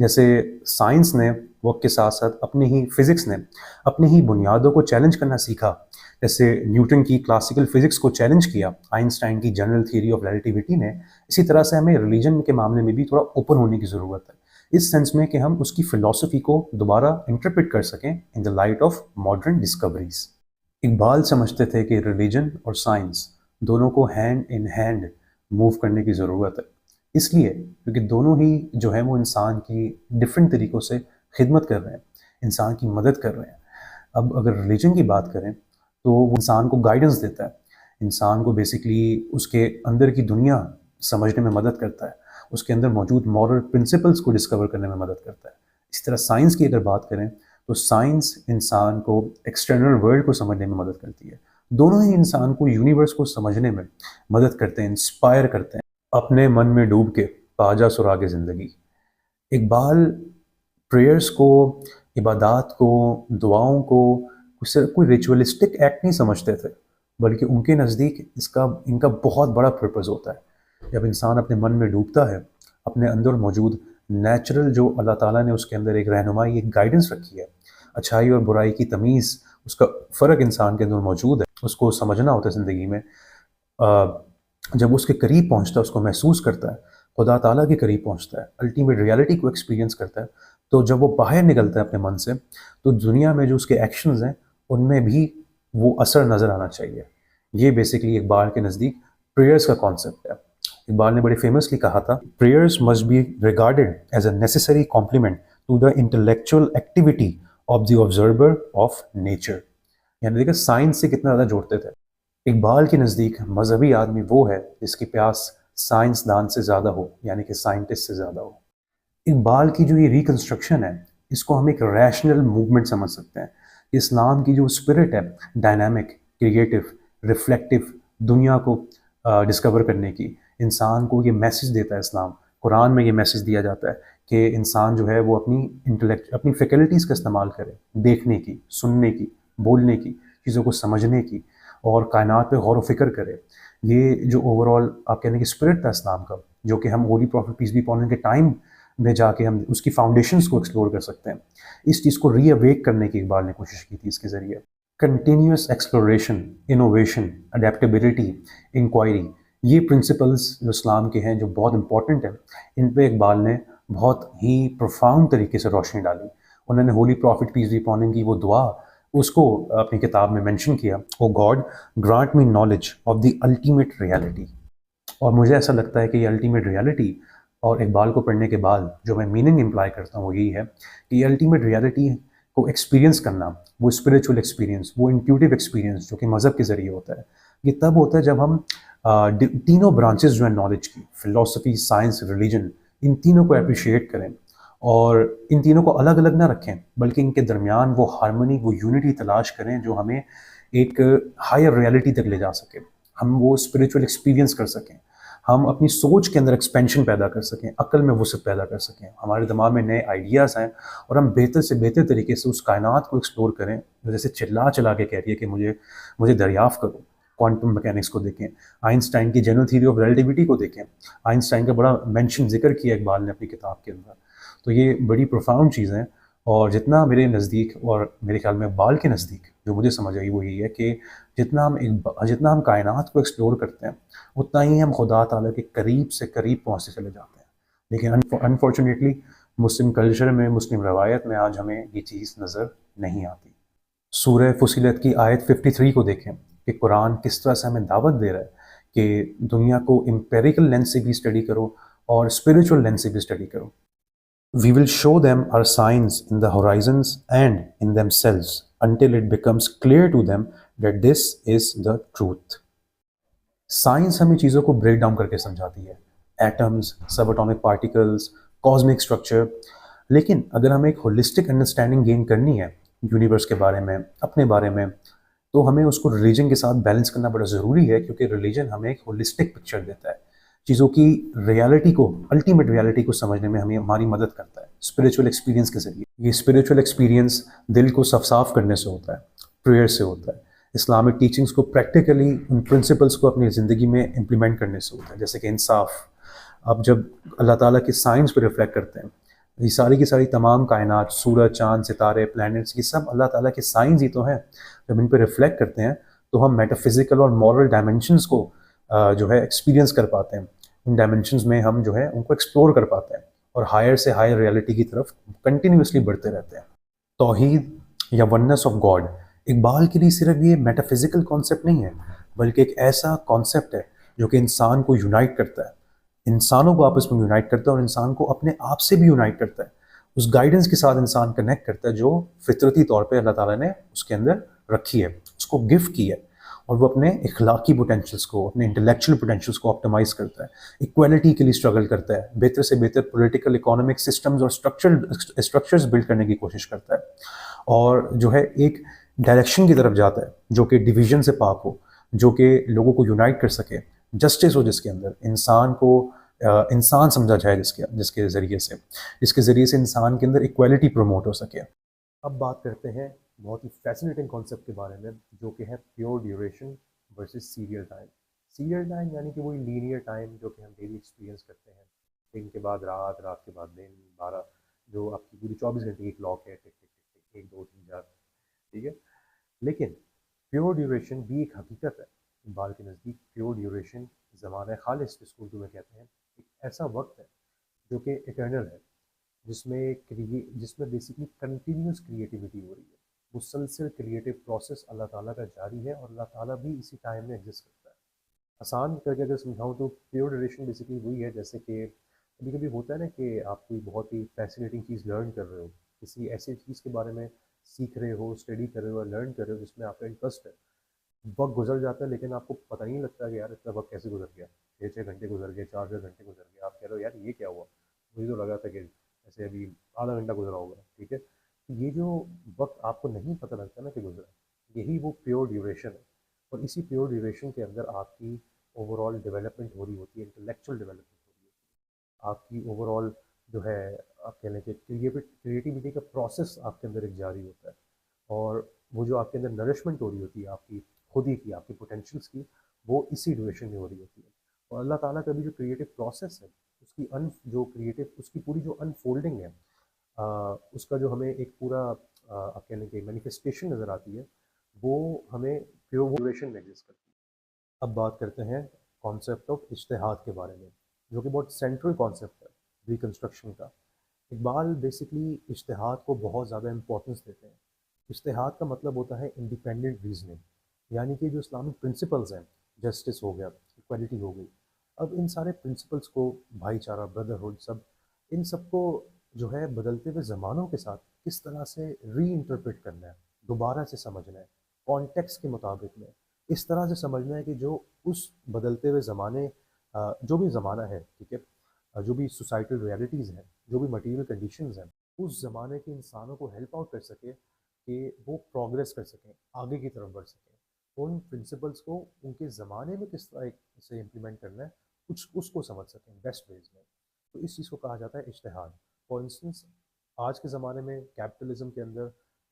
جیسے سائنس نے وقت کے ساتھ ساتھ اپنے ہی فزکس نے اپنی ہی بنیادوں کو چیلنج کرنا سیکھا، جیسے نیوٹن کی کلاسیکل فزکس کو چیلنج کیا، آئنسٹائن کی جنرل تھیوری آف ریلیٹیوٹی نے، اسی طرح سے ہمیں ریلیجن کے معاملے میں بھی تھوڑا اوپن ہونے کی ضرورت ہے، اس سینس میں کہ ہم اس کی فلسفی کو دوبارہ انٹرپریٹ کر سکیں in the light of modern discoveries. Iqbal سمجھتے تھے کہ ریلیجن اور سائنس دونوں کو ہینڈ ان ہینڈ موو کرنے کی ضرورت ہے، اس لیے کیونکہ دونوں ہی جو ہیں وہ انسان کی ڈفرینٹ طریقوں سے خدمت کر رہے ہیں، انسان کی مدد کر رہے ہیں۔ اب اگر ریلیجن کی بات کریں تو وہ انسان کو گائیڈنس دیتا ہے، انسان کو بیسکلی اس کے اندر کی دنیا سمجھنے میں مدد کرتا ہے، اس کے اندر موجود مورل پرنسپلس کو ڈسکور کرنے میں مدد کرتا ہے۔ اس طرح سائنس کی اگر بات کریں تو سائنس انسان کو ایکسٹرنل ورلڈ کو سمجھنے میں مدد کرتی ہے، دونوں ہی انسان کو یونیورس کو سمجھنے میں مدد کرتے ہیں، انسپائر کرتے ہیں۔ اپنے من میں ڈوب کے پا جا سراغ زندگی، اقبال پریئرس کو، عبادات کو، دعاؤں کو کوئی ریچولسٹک ایکٹ نہیں سمجھتے تھے، بلکہ ان کے نزدیک ان کا بہت بڑا پرپز ہوتا ہے۔ جب انسان اپنے من میں ڈوبتا ہے، اپنے اندر موجود نیچرل جو اللہ تعالیٰ نے اس کے اندر ایک رہنمائی، ایک گائیڈنس رکھی ہے، اچھائی اور برائی کی تمیز، اس کا فرق انسان کے اندر موجود ہے، اس کو سمجھنا ہوتا ہے زندگی میں۔ جب اس کے قریب پہنچتا ہے، اس کو محسوس کرتا ہے، خدا تعالیٰ کے قریب پہنچتا ہے، الٹیمیٹ ریالٹی کو ایکسپیرینس کرتا ہے، تو جب وہ باہر نکلتا ہے اپنے من سے، تو دنیا میں جو اس کے ایکشنز ہیں ان میں بھی وہ اثر نظر آنا چاہیے۔ یہ بیسکلی اقبال کے نزدیک پریئرس کا کانسیپٹ ہے۔ اقبال نے بڑے فیمسلی کہا تھا، prayers must be regarded as a necessary complement to the intellectual activity of the observer of nature. یعنی دیکھیں سائنس سے کتنا زیادہ جوڑتے تھے۔ اقبال کے نزدیک مذہبی آدمی وہ ہے جس کی پیاس سائنس دان سے زیادہ ہو، یعنی کہ سائنٹسٹ سے زیادہ ہو۔ اقبال کی جو یہ ریکنسٹرکشن ہے، اس کو ہم ایک ریشنل موومنٹ سمجھ سکتے ہیں۔ اسلام کی جو اسپرٹ ہے، ڈائنامک، کریٹو، ریفلیکٹو، دنیا کو ڈسکور کرنے کی، انسان کو یہ میسج دیتا ہے اسلام۔ قرآن میں یہ میسج دیا جاتا ہے کہ انسان جو ہے وہ اپنی فیکلٹیز کا استعمال کرے، دیکھنے کی، سننے کی، بولنے کی، چیزوں کو سمجھنے کی، اور کائنات پہ غور و فکر کرے۔ یہ جو اوور آل آپ کہنے کی اسپرٹ تھا اسلام کا، جو کہ ہم Holy Prophet peace be upon him کے ٹائم میں جا کے ہم اس کی فاؤنڈیشنز کو ایکسپلور کر سکتے ہیں۔ اس چیز کو ری اویک کرنے کی اقبال نے کوشش کی تھی اس کے ذریعے۔ Continuous exploration, innovation, adaptability, inquiry, یہ پرنسپلز جو اسلام کے ہیں، جو بہت امپورٹنٹ ہیں، ان پہ اقبال نے بہت ہی پروفاؤنڈ طریقے سے روشنی ڈالی۔ انہوں نے Holy Prophet peace be upon him کی وہ دعا اس کو اپنی کتاب میں مینشن کیا، O God grant me knowledge of the ultimate reality. اور مجھے ایسا لگتا ہے کہ یہ الٹیمیٹ ریالٹی، اور اقبال کو پڑھنے کے بعد جو میں میننگ امپلائی کرتا ہوں وہ یہی ہے کہ یہ الٹیمیٹ ریالٹی کو ایکسپیرینس کرنا، وہ اسپریچول ایکسپیرینس، وہ انٹیوٹیو ایکسپیرینس جو کہ مذہب کے ذریعے ہوتا ہے، یہ تب ہوتا ہے جب ہم تینوں برانچز جو ہیں نالج کی، فلسفی، سائنس، ریلیجن، ان تینوں کو اپریشیٹ کریں، اور ان تینوں کو الگ الگ نہ رکھیں، بلکہ ان کے درمیان وہ ہارمونی، وہ یونٹی تلاش کریں جو ہمیں ایک ہائر ریالٹی تک لے جا سکے، ہم وہ اسپریچول ایکسپیرینس کر سکیں، ہم اپنی سوچ کے اندر ایکسپینشن پیدا کر سکیں، عقل میں وسعت پیدا کر سکیں، ہمارے دماغ میں نئے آئیڈیاز آئیں، اور ہم بہتر سے بہتر طریقے سے اس کائنات کو ایکسپلور کریں، جیسے چلا چلا کے کہہ رہی ہے کہ مجھے دریافت کرو۔ کوانٹم میکینکس کو دیکھیں، آئنسٹائن کی جنرل تھیوری آف ریلیٹیوٹی کو دیکھیں، آئنسٹائن کا بڑا مینشن ذکر کیا اقبال نے اپنی کتاب کے اندر۔ تو یہ بڑی پروفاؤنڈ چیزیں ہیں، اور جتنا میرے نزدیک، اور میرے خیال میں اقبال کے نزدیک جو مجھے سمجھ آئی وہ یہی ہے کہ جتنا ہم کائنات کو ایکسپلور کرتے ہیں، اتنا ہی ہم خدا تعالیٰ کے قریب سے قریب پہنچتے چلے جاتے ہیں۔ لیکن انفارچونیٹلی مسلم کلچر میں، مسلم روایت میں آج ہمیں یہ چیز نظر نہیں آتی۔ سورہ فصلت کی آیت 53 کو دیکھیں کہ قرآن کس طرح سے ہمیں دعوت دے رہا ہے کہ دنیا کو امپیریکل لینس سے بھی اسٹڈی کرو اور اسپریچول لینس سے بھی اسٹڈی کرو۔ We will show them our signs in the horizons and in themselves until it becomes clear to them that this is the truth۔ Science ہمیں چیزوں کو بریک ڈاؤن کر کے سمجھاتی ہے، ایٹمز، سب اٹامک پارٹیکلز، کاسمک اسٹرکچر، لیکن اگر ہمیں ایک ہولسٹک انڈرسٹینڈنگ گین کرنی ہے یونیورس کے بارے میں، اپنے بارے میں، تو ہمیں اس کو ریلیجن کے ساتھ بیلنس کرنا بڑا ضروری ہے، کیونکہ ریلیجن ہمیں ایک ہولسٹک پکچر دیتا ہے، چیزوں کی ریالٹی کو، الٹیمیٹ ریالٹی کو سمجھنے میں ہماری مدد کرتا ہے اسپریچول ایکسپیرینس کے ذریعے۔ یہ اسپریچول ایکسپیرینس دل کو صاف کرنے سے ہوتا ہے، پریئر سے ہوتا ہے، اسلامک ٹیچنگس کو پریکٹیکلی ان پرنسپلس کو اپنی زندگی میں امپلیمنٹ کرنے سے ہوتا ہے، جیسے کہ انصاف۔ اب جب اللہ تعالیٰ کی سائنس پہ ریفلیکٹ کرتے ہیں، یہ ساری کی ساری تمام کائنات، سورج، چاند، ستارے، پلانٹس، یہ سب اللہ تعالیٰ کے سائنز ہی تو ہیں. جب ان پہ ریفلیکٹ کرتے ہیں تو ہم میٹا فزیکل اور مورل ڈائمنشنس کو جو ہے ایکسپیرینس کر پاتے ہیں. ان ڈائمنشنز میں ہم جو ہے ان کو ایکسپلور کر پاتے ہیں اور ہائر سے ہائر ریئلٹی کی طرف کنٹینیوسلی بڑھتے رہتے ہیں. توحید یا وننس آف گاڈ اقبال کے لیے صرف یہ میٹا فزیکل کانسیپٹ نہیں ہے، بلکہ ایک ایسا کانسیپٹ ہے جو کہ انسان کو یونائٹ کرتا ہے، انسانوں کو آپس میں یونائٹ کرتا ہے اور انسان کو اپنے آپ سے بھی یونائٹ کرتا ہے. اس گائیڈنس کے ساتھ انسان کنیکٹ کرتا ہے جو فطرتی طور پہ اللہ تعالیٰ نے اس کے اندر رکھی ہے، اس کو گفٹ کی ہے، اور وہ اپنے اخلاقی پوٹینشلس کو، اپنے انٹلیکچوئل پوٹینشلس کو آپٹیمائز کرتا ہے، ایکویلٹی کے لیے اسٹرگل کرتا ہے، بہتر سے بہتر پولیٹیکل اکانومک سسٹمز اور اسٹرکچرز بلڈ کرنے کی کوشش کرتا ہے، اور جو ہے ایک ڈائریکشن کی طرف جاتا ہے جو کہ ڈویژن سے پاک ہو، جو کہ لوگوں کو یونائٹ کر سکے، جسٹس ہو جس کے اندر، انسان کو انسان سمجھا جائے جس کے ذریعے سے انسان کے اندر ایکویلٹی پروموٹ ہو سکے. اب بات کرتے ہیں بہت ہی فیسنیٹنگ کانسیپٹ کے بارے میں، جو کہ ہے pure duration versus serial time. Serial time یعنی کہ وہی لینئر ٹائم جو کہ ہم ڈیلی ایکسپیرینس کرتے ہیں، دن کے بعد رات، رات کے بعد دن، 12، جو آپ کی پوری 24 گھنٹے کی کلاک ہے، ٹک ٹک ٹک ٹک، 1 2 3 4، ٹھیک ہے. لیکن پیور ڈیوریشن بھی ایک حقیقت ہے. اقبال کے نزدیک پیور ڈیوریشن زمانہ خالص جس کو اردو میں کہتے ہیں، ایک ایسا وقت ہے جو کہ اٹرنل ہے، جس میں بیسکلی کنٹینیوس کریٹیوٹی ہو رہی ہے، مسلسل کریٹیو پروسیس اللہ تعالیٰ کا جاری ہے، اور اللہ تعالیٰ بھی اسی ٹائم میں ایگزسٹ کرتا ہے. آسان کر کے اگر سمجھاؤں تو پیور ڈیوریشن بیسکلی وہی ہے، جیسے کہ کبھی کبھی ہوتا ہے نا کہ آپ کوئی بہت ہی فیسینیٹنگ چیز لرن کر رہے ہو، کسی ایسی چیز کے بارے میں سیکھ رہے ہو، اسٹڈی کر رہے ہو، لرن کر رہے ہو جس میں آپ کا انٹرسٹ ہے. وقت گزر جاتا ہے لیکن آپ کو پتہ نہیں لگتا کہ یار اتنا وقت کیسے گزر گیا، 6 6 گھنٹے گزر گئے، 4 4 گھنٹے گزر گئے، آپ کہہ رہے ہو یار یہ کیا ہوا، مجھے تو لگا تھا کہ ایسے ابھی آدھا گھنٹہ گزرا ہوگا. ٹھیک ہے، یہ جو وقت آپ کو نہیں پتہ لگتا نا کہ گزرا، یہی وہ پیور ڈیوریشن ہے. اور اسی پیور ڈیوریشن کے اندر آپ کی اوور آل ڈیولپمنٹ ہو رہی ہوتی ہے، انٹلیکچوئل ڈیولپمنٹ ہو رہی ہوتی ہے، آپ کی اوور آل جو ہے آپ کہہ لیں کہ کریٹیوٹی کا پروسیس آپ کے اندر ایک جاری ہوتا ہے، اور وہ جو آپ کے اندر نرشمنٹ ہو رہی ہوتی ہے آپ کی خود ہی کی، آپ کے پوٹینشیلس کی، وہ اسی ڈیوریشن میں ہو رہی ہوتی ہے. اور اللہ تعالیٰ کا بھی جو کریٹیو پروسیس ہے، اس کی اس کی پوری جو انفولڈنگ ہے، اس کا جو ہمیں ایک پورا آپ کہہ لیں کہ مینیفیسٹیشن نظر آتی ہے، وہ ہمیں پیور ڈیوریشن میں ایگزسٹ کرتی ہے. اب بات کرتے ہیں کانسیپٹ آف اجتہاد کے بارے میں، جو کہ بہت سینٹرل کانسیپٹ ہے ریکنسٹرکشن کا. اقبال بیسکلی اجتہاد کو بہت زیادہ امپورٹنس دیتے ہیں. اجتہاد کا مطلب ہوتا ہے انڈیپینڈنٹ ریزننگ، یعنی کہ جو اسلامک پرنسپلز ہیں، جسٹس ہو گیا، ایکویلٹی ہو گئی، اب ان سارے پرنسپلز کو، بھائی چارہ، بردرہڈ، ان سب کو جو ہے بدلتے ہوئے زمانوں کے ساتھ کس طرح سے ری انٹرپریٹ کرنا ہے، دوبارہ سے سمجھنا ہے، کانٹیکس کے مطابق میں اس طرح سے سمجھنا ہے کہ جو اس بدلتے ہوئے زمانے، جو بھی زمانہ ہے، ٹھیک ہے، جو بھی سوسائٹل ریالٹیز ہیں، جو بھی مٹیریل کنڈیشنز ہیں، اس زمانے کے انسانوں کو ہیلپ آؤٹ کر سکے کہ وہ پروگریس کر سکیں، آگے کی طرف بڑھ سکیں. ان پرنسپلس کو ان کے زمانے میں کس طرح سے امپلیمنٹ کرنا ہے، اس کو سمجھ سکیں بیسٹ ویز میں. تو اس چیز کو کہا جاتا ہے اجتہاد. فار انسٹنس آج کے زمانے میں کیپٹلزم کے اندر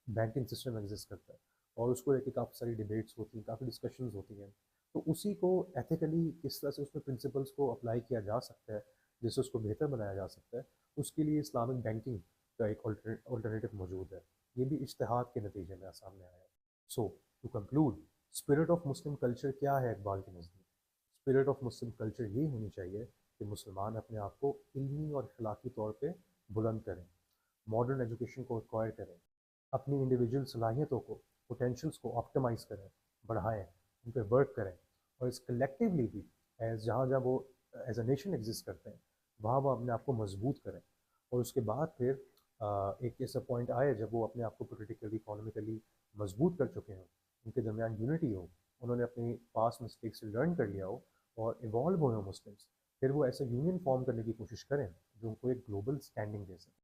بینکنگ سسٹم ایگزسٹ کرتا ہے، اور اس کو لے کے کافی ساری ڈیبیٹس ہوتی ہیں، کافی ڈسکشنز ہوتی ہیں. تو اسی کو ایتھیکلی کس طرح سے اس میں پرنسپلس کو اپلائی کیا جا سکتا ہے، جس سے اس کو بہتر بنایا جا سکتا ہے، اس کے لیے اسلامک بینکنگ کا ایک آلٹرنیٹیو موجود ہے. یہ بھی اجتہاد کے نتیجے میں سامنے آیا ہے. So to conclude, spirit of Muslim culture کیا ہے اقبال کے نزدیک؟ اسپرٹ آف مسلم کلچر یہ ہونی چاہیے کہ مسلمان اپنے آپ کو علمی اور اخلاقی طور پہ بلند کریں، ماڈرن ایجوکیشن کو ایکوائر کریں، اپنی انڈیویجول صلاحیتوں کو، پوٹینشلس کو آپٹیمائز کریں، بڑھائیں، ان پہ ورک کریں، اور اس کلیکٹیولی بھی جہاں جہاں وہ ایز اے نیشن ایگزسٹ کرتے ہیں وہاں وہ اپنے آپ کو مضبوط کریں. اور اس کے بعد پھر ایک ایسا پوائنٹ آئے جب وہ اپنے آپ کو پولیٹیکلی، اکانومیکلی مضبوط کر چکے ہوں، ان کے درمیان یونٹی ہو، انہوں نے اپنی پاس مسٹیک سے لرن کر لیا ہو اور ایوالو ہوئے ہوں مسلمس، پھر وہ ایسا یونین فارم کرنے کی کوشش کریں جو ان کو ایک گلوبل اسٹینڈنگ دے سکے.